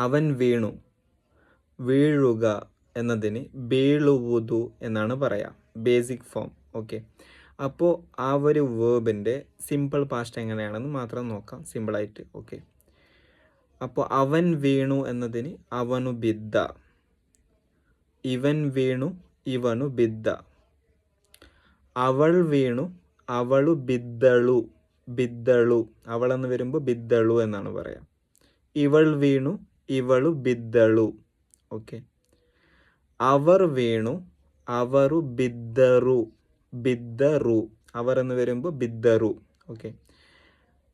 അവൻ വീണു. വീഴുക എന്നതിന് ബീളുവുതു എന്നാണ് പറയാം, ബേസിക് ഫോം. ഓക്കെ, അപ്പോൾ ആ ഒരു വേർബിൻ്റെ സിമ്പിൾ പാസ്റ്റ് എങ്ങനെയാണെന്ന് മാത്രം നോക്കാം സിമ്പിളായിട്ട്. ഓക്കെ, അപ്പോൾ അവൻ വീണു എന്നതിന് അവനു ബിദ്ദ. ഇവൻ വീണു ಇವನು ಬಿದ್ದ. അവൾ വീണു അവളു ബിദ്ദളു. ബിദ്ദളു, അവളെന്ന് വരുമ്പോൾ ബിദ്ദളു എന്നാണ് പറയാം. ഇവൾ വീണു ഇവളു ബിദ്ദളു. ഓക്കെ, അവർ വീണു ಅವರು ಬಿದ್ದರು. ബിദ്ദറു, അവർ എന്ന് വരുമ്പോൾ ബിദ്ദറു. ഓക്കെ,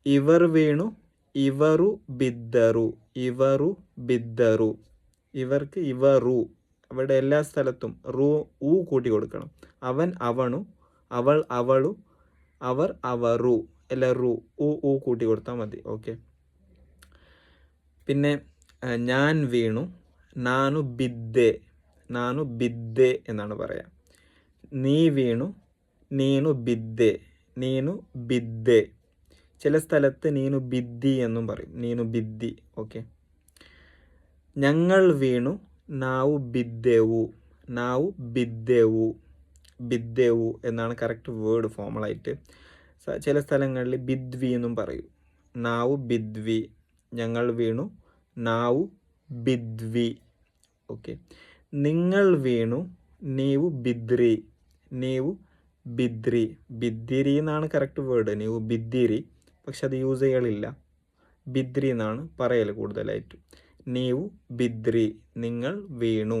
ഇവർ വീണു ഇവരു ബിദ്ദറു. ഇവരു ബിദ്ദറു. ഇവർക്ക് ഇവറു. അവിടെ എല്ലാ സ്ഥലത്തും ഊ കൂട്ടി കൊടുക്കണം. അവൻ അവണു, അവൾ അവളു, അവർ അവറു, എല്ലാം ഊ കൂട്ടി കൊടുത്താൽ മതി. ഓക്കെ, പിന്നെ ഞാൻ വീണു നാനു ബിദ്ദെ. നാനു ബിദ്ദെ എന്നാണ് പറയാം. നീ വീണു നീനു ബിദ്ദെ. നീനു ബിദ്ദെ. ചില സ്ഥലത്ത് നീനു ബിദ്ദി എന്നും പറയും. നീനു ബിദ്ദി. ഓക്കെ, ഞങ്ങൾ വീണു നാവു ബിദ്ദെവു. നാവു ബിദ്ദെവു. ബിദ്ദെവു എന്നാണ് കറക്റ്റ് വേർഡ് ഫോമലായിട്ട്. ചില സ്ഥലങ്ങളിൽ ബിദ്വി എന്നും പറയും. നാവു ബിദ്വി. ഞങ്ങൾ വീണു നാവു ബിദ്വി. ഓക്കെ, നിങ്ങൾ വീണു നീവു ബിദ്രി. നീവു ബിദ്രി. ബിദ്ദിരി എന്നാണ് കറക്റ്റ് വേർഡ്. നീവു ബിദ്ദിരി, പക്ഷെ അത് യൂസ് ചെയ്യലില്ല. ബിദ്രി എന്നാണ് പറയൽ കൂടുതലായിട്ട്. നീവു ബിദ്രി, നിങ്ങൾ വീണു.